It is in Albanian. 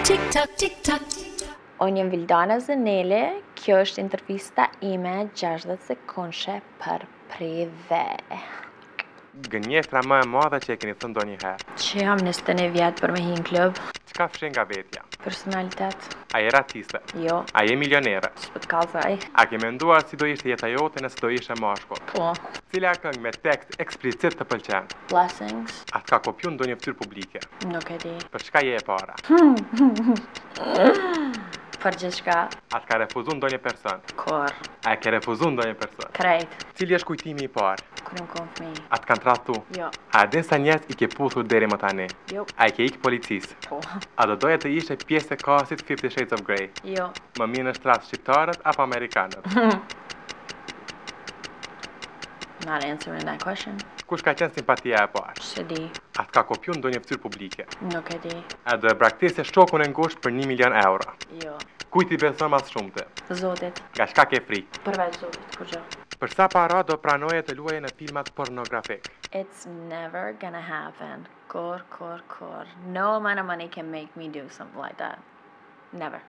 Tick tock. Unë jem Vildana Zëneli, kjo është intervista ime 60 sekundshë për prive. Gënjeshtra më e madhe që e keni thënë ndonjëherë. Që jam 21 vjetë për me hi në klub. Çka fshin nga vetja? Personalitet. A je ratiste? Jo. A je milionere? S'pët kallëzaj. A ke menduar si do ishte jeta jote nëse do ishe mashkull? Po. Cila këngë me tekst eksplicit të pëlqen? Blessings. Atë ka kopju në ndonjë fytyrë publike? Nuk e di. Për çka je e para? Për gjithçka. Atë ka refuzu ndonjë person? Kur. A e ke refuzu ndonjë person? Krejt. Cili është kujtimi i parë? Kur jam kon fëmijë. Atë kanë tradhtu? Jo. A din sa njerëz i ke puthur deri më tani? Jo. A i ke ikë policisë? Po. A do doja të ishe pjesë e castit 50 Shades of Grey? Jo. Më mirë në shtratë shqiptarët apo amerikanët? Not answering that question. Kush ka qenë simpatia e parë? Se di. Atë ka kopju në ndonjë fytyrë publike? Nuk e di. A do e braktisje shokun e ngushtë për 1 milion euro? Jo. Kujt i beson mas shumte? Zotit. Nga çka ke frikë? Përveç Zotit, kur gjë. Për sa para do pranoje të luaje në filmat pornografik? It's never gonna happen. Kur. No amount of money can make me do something like that. Never.